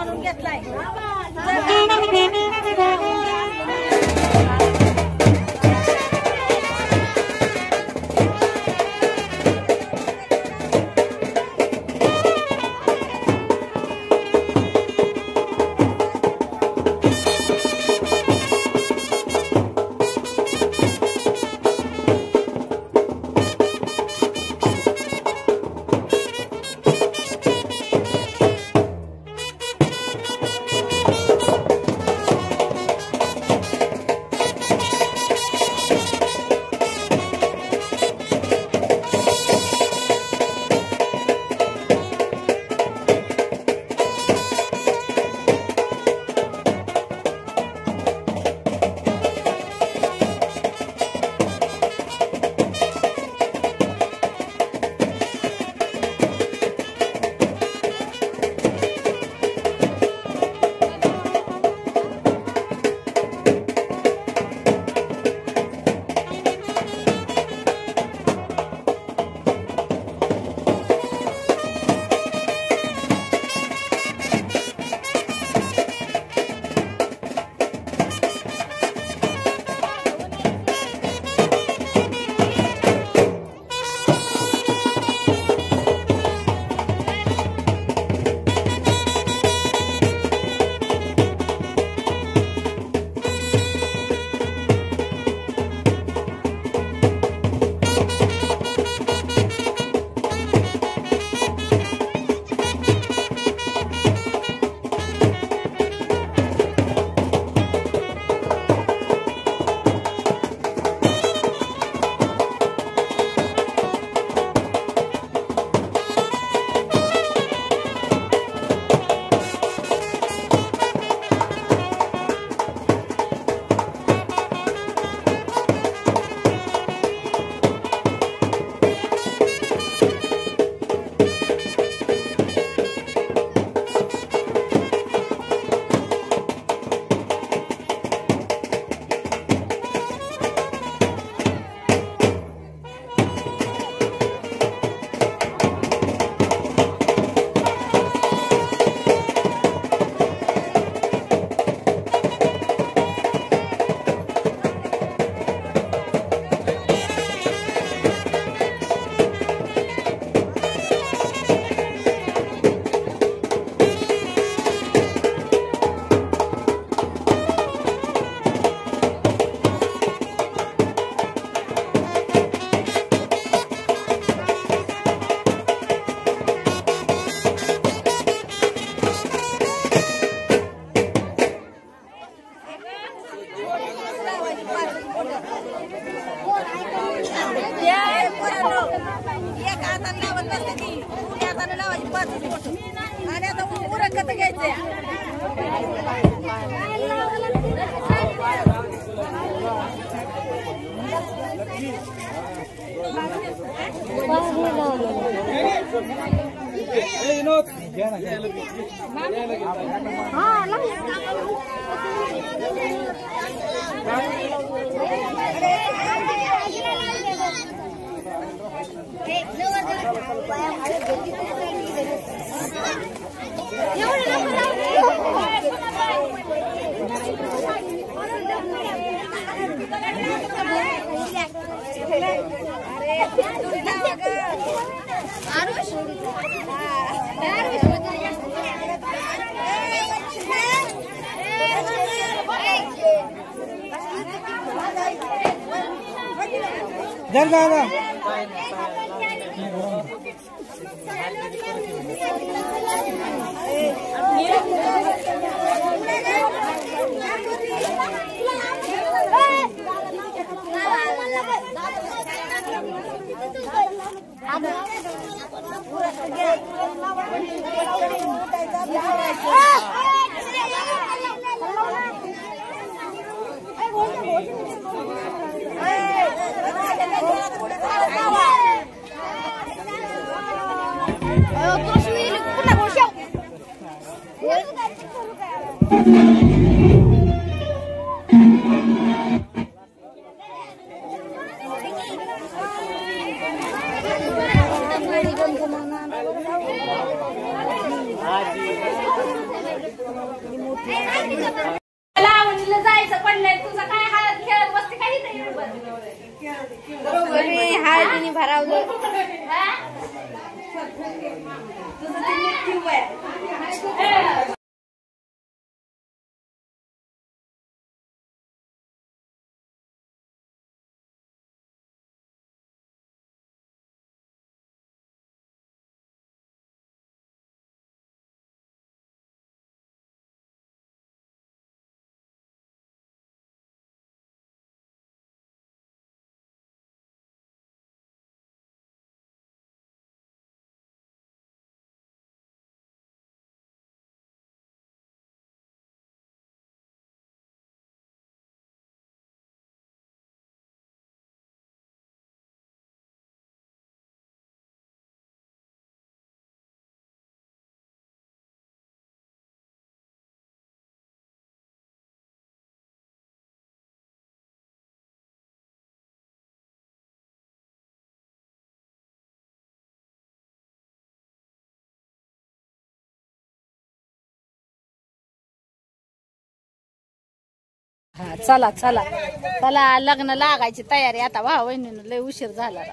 करून घेतलाय. लावणीला जायचं पडलंय तुझं काय हळद खेळत बसते काही नाही हळदीने भरावलं तुझं ते नीट आहे. हा चला चला चला लग्न लागायची तयारी आता वा वहिनीनं लय उशीर झाला.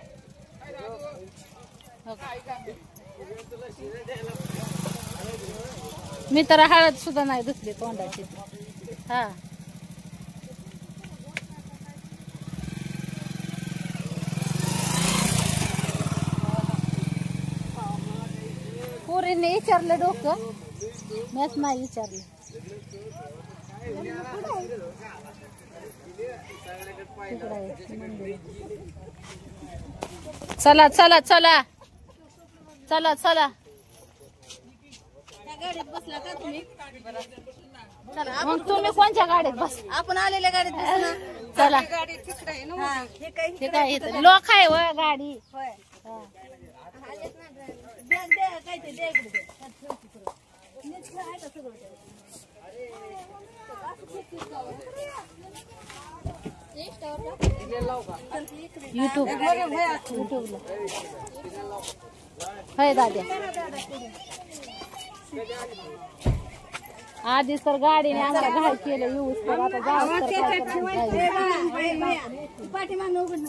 मी तर हळद सुद्धा नाही धुतली तोंडाची. हा पोरीने विचारलं डोकं मीच नाही विचारलं. चला चला चला चला चला गाडीत बसला का तुम्ही? मग तुम्ही कोणत्या गाडीत बस? आपण आलेल्या गाडीत बसला. चला गाडी तिकडे आहे ना. हे काय हे काय लोक आहे व गाडी. होय. द्या द्या काय ते द्या इकडे द्या. नीट आहे का सगळं? युट्यूबला होय दाद्या. आधी तर गाडीने आम्हाला घाल केलं येऊस तर आता जाऊ पाठीमागं उघड ना.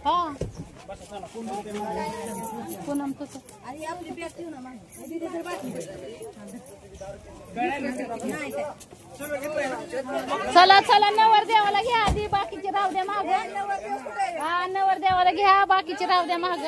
हा पूनम तुझं आणि आपली बॅग ठेवू ना मागे. चला चला नवर देवाला घ्या आधी बाकीचे राहू द्या माग. हा नवर देवाला घ्या बाकीचे राहू द्या माग.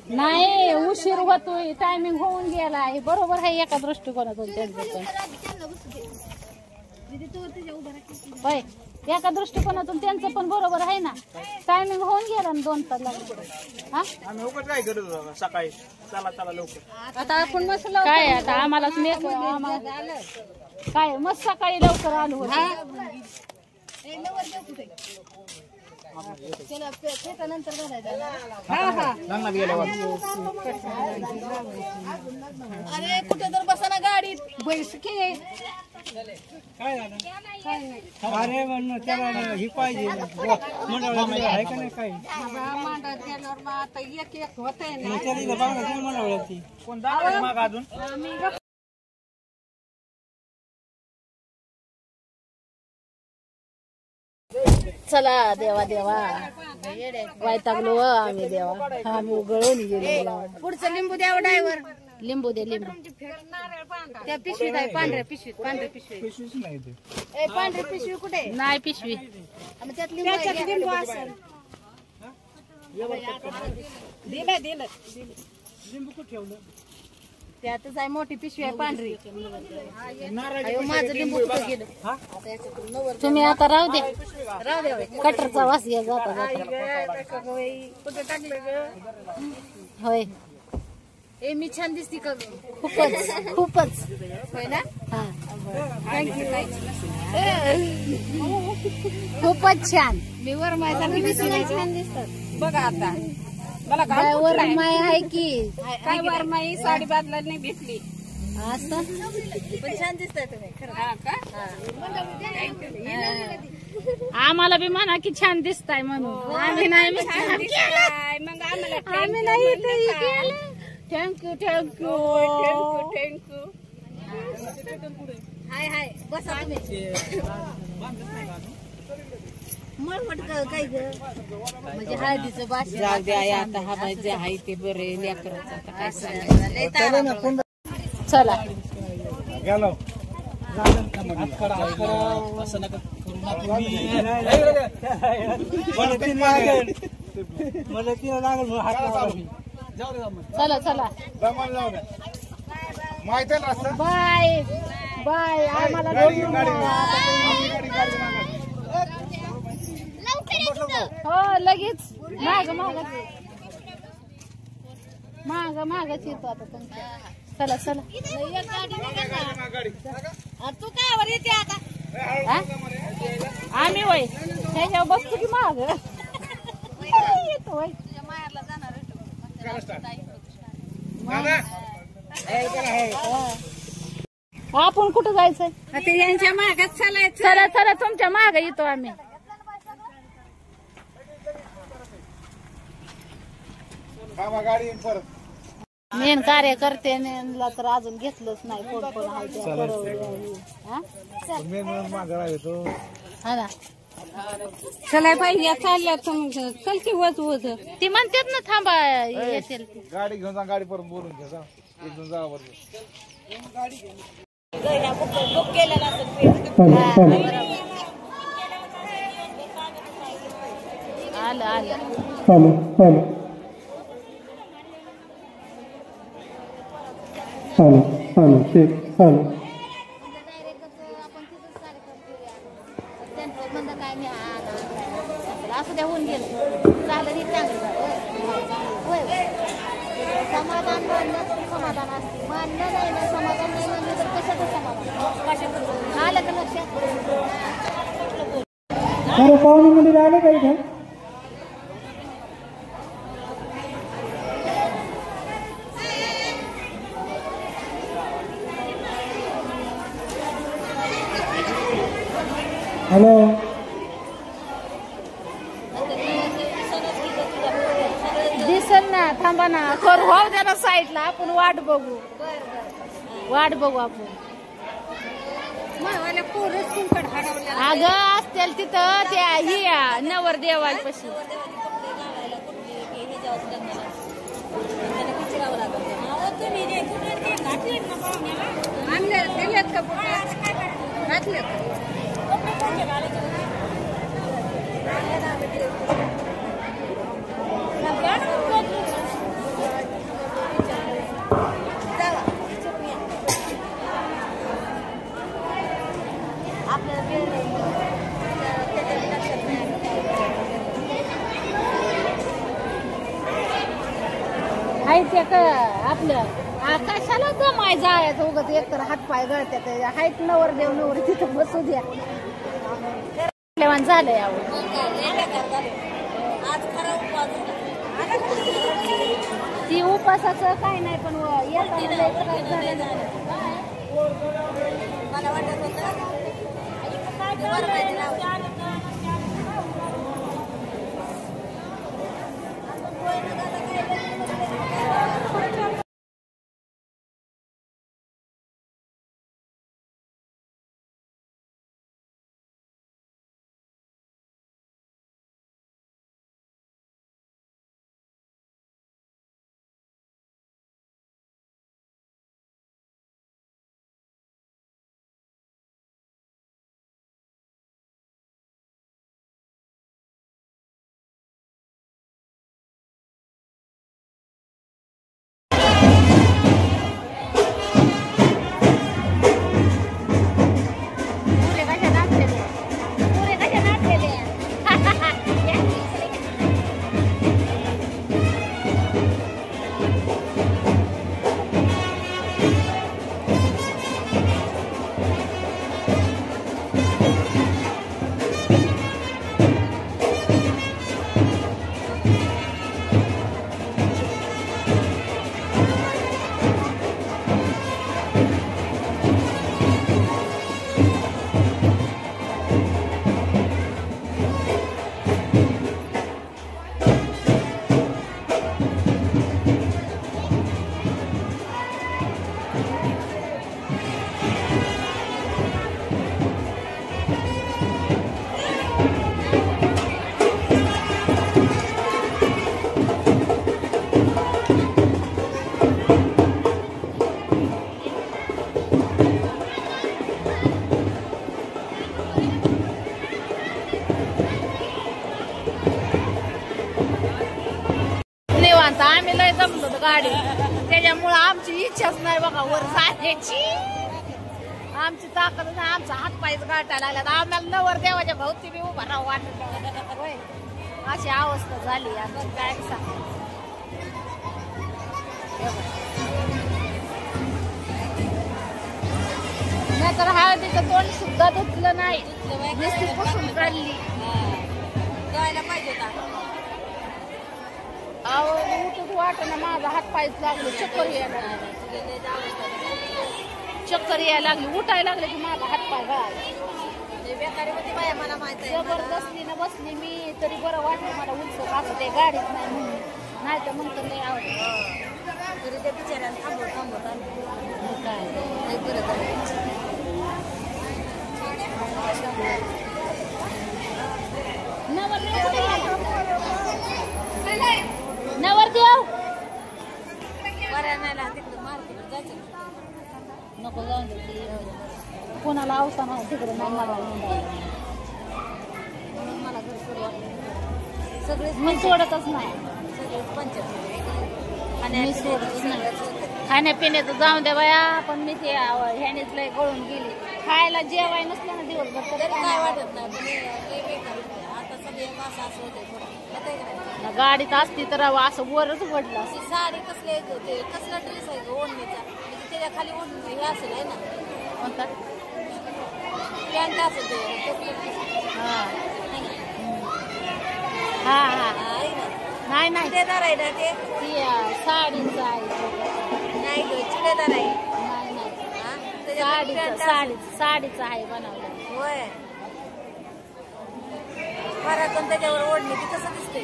नाही उशीर होतोय टायमिंग होऊन गेला आहे. बरोबर आहे एका दृष्टिकोनातून त्यांचं होय एका दृष्टिकोनातून त्यांचं पण बरोबर आहे ना. टायमिंग होऊन गेला ना 2 तास लागले. हा काय करत सकाळी चला चला लवकर. आता आपण मस्त काय आता आम्हालाच काय मस्त सकाळी लवकर आलो होतो. नंतर अरे कुठे तर बसा ना गाडीत बैस की काय झालं अरे म्हणून त्याला ही पाहिजे मंडळ आहे का नाही काय मांडा गेल्यावर मग आता एक एक होतंय ना. मंडळाची कोण दाखवा माग अजून. चला देवा देवा वैतागलो आम्ही देवा. आम्ही गळून गेलो. पुढचं लिंबू द्यावं ड्रायव्हर. लिंबू दे लिंबू. त्या पिशवीत आहे पांढऱ्या पिशवीत. पांढऱ्या पिशवी ए पांढरी पिशवी कुठे? नाही पिशवी त्यात लिंबू असेल. दिलं दिलं लिंबू कुठे ठेवलं? त्यातच आहे मोठी पिशवी आहे पांढरी. माझं लिंबू कुठे गेलं? तुम्ही आता राहू दे. राहू दे कटरचा वास घ्या जाता जाता. कुठे टाकलं ग? होय ए मी छान दिसती का? खूपच खूपच होय ना. हा थँक्यू. खूपच छान. मी वर माझ्या छान दिसतात बघा. आता मला वर माय आहे की काय वर माई साडी बदलायला नाही भेटली. असं पण छान दिसताय तुम्ही आम्हाला बी म्हणा की छान दिसताय म्हणून. आम्ही नाही मग आम्हाला आम्ही नाही थँक्यू थँक्यू. हाय हाय बसा तुम्ही. मळमट काय ग म्हणजे हळदीचं बाशी जाऊ द्या आता हा बाई जे आहे ते बरे लेकराचं आता काय सांगायचं. चला गेलो मला तिला लागल म्हणून हात लावला. चला चला माहिती आहे ना रस्ता? Bye bye. आम्हाला हो लगेच माग माग माग मागच येतो आता तुमच्या. चला चला. तू काय वर येते आता हा? आम्ही वय त्याच्यावर बसतो की माग येतो वय. माहेरला जाणार आपण कुठं जायचंय? ते यांच्या मागात चालायचं. चला चला तुमच्या माग येतो आम्ही. गाडी येईन परत. मेन कार्यकर्त्यांना तर अजून घेतलंच नाही. कोण कोण आहे त्या बरोबर. हा ना. चलाय पाहिजे चालल्या चल की वज वज. ती म्हणतात ना थांबा येतील ती. गाडी घेऊन जा, गाडी परत बोलून घ्या जा. एक दोन जा बरोबर. आलं आलं. असं द्या होऊन गेलं झालं नाही चांगलं झालं. समाधान मानणं समाधान असते. मानणं नाही ना समाधान नाही मानलं तर कशाचं समाधान आलं का लक्षात. अरे पाहुणे मंदिर आले का इथं? हॅलो दिसल ना. थांबा ना. खर वाहू द्या ना साईडला. आपण वाट बघू. वाट बघू आपण. अगं असतील तिथं त्या ही नवर देवापाशी. हायत आपलं कशाला जमाय जायचं उगाच. एक तर हातपाय गळत्यात. हायत नवर देव नवर तिथं बसू द्या. झालंय आवड. ती उपासाचं काय नाही पण येताना मला वाटत होतं बसलो गाडी त्याच्यामुळं आमची इच्छाच नाही बघा वर जाण्याची आमची ताकद नाही आमचा हातपायच गाठायला लागला आम्हाला नवर देवाच्या भोवती बी उभा राहू वाटत होय अशी अवस्था झाली आता काय सांग नाहीतर हळदीचं तोंड सुद्धा धुतलं नाही नुसती पुसून काढली जायला पाहिजे का अहो उठून वाटणं माझा हात पायच लागले चक्कर यायला लागली उठायला लागले की माझा हात पाय मला माहित आहे जबरदस्तीनं बसली मी तरी बरं वाटलं मला उलसक असं ते गाडीत नाही म्हणून नाही तर मग तर नाही आवडत तरी त्या बिचाऱ्याला थांबवत काय नवरदेव तिकडे मार्केट जायचं नको जाऊन दे कोणाला अवसा तिकडे नाही मला मला घर सोड वाटलं सगळे मी सोडतच नाही सगळे पंचायत मी सोडतच नाही खाण्यापिण्याचं जाऊन द्या बाया पण मी ते ह्यानेच लय गळून गेली खायला जेवाय नसलं ना दिवसभर तर काय वाटत नाही पण आता सगळे असं होते गाडीत असती तर असं वरच पडलं असं साडी कसले होते कसला ड्रेस आहे ओढणीचा म्हणजे त्याच्या खाली ओढणी हे असेल आहे ना कोणता पॅन्ट असेल ते हा हा नाही नाही चिडेदार आहे ना ते ती साडीचं आहे नाही ग चिडेदार आहे नाही नाही साडीचं आहे बनवलं होय घरातून त्याच्यावर ओढणी ती कसं दिसते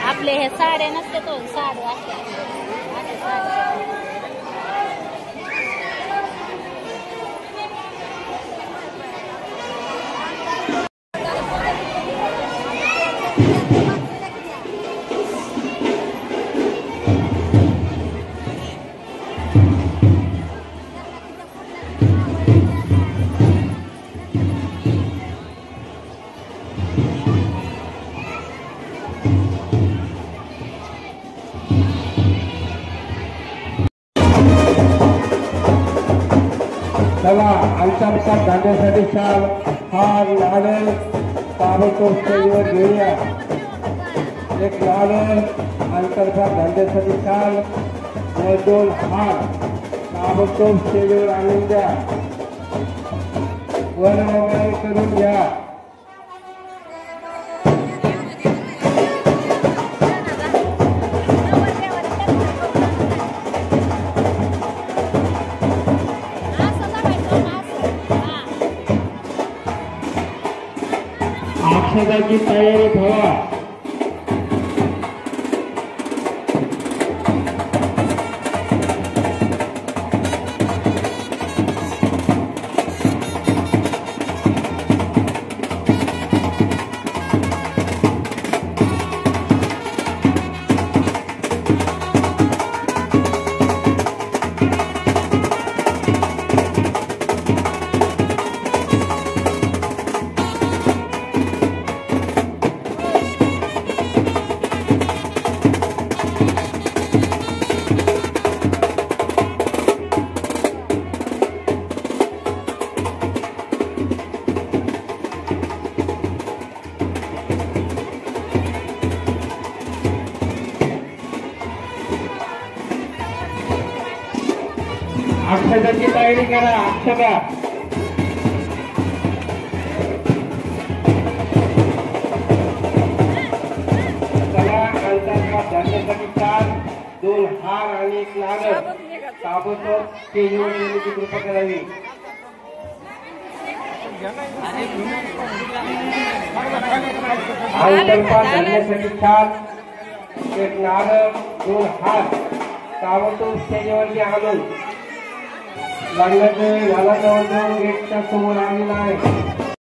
आपले हे साड्या नसते तो साड्या चला अंतर्गत जाण्यासाठी शाल हार नाणं ताबडतोब स्टेजवर घेऊया एक नाणं अंतर्गत जाण्यासाठी शाल व 2 हार ताबडतोब स्टेजवर आणून द्या वर वगैरे करून घ्या अक्षदाची तयारी ठेवा अक्षदाची तयारी करा अक्षदा चला अंतर्गत जाण्यासाठी 2 हार आणि 1 नाणं ताबडतोब स्टेजवर येण्याची कृपा करावी अंतर्गत जाण्यासाठी 1 नाणं 2 हार ताबडतोब स्टेजवरती आणून लग्नाचे झाला जवळजवळ गेटच्या समोर आलेला आहे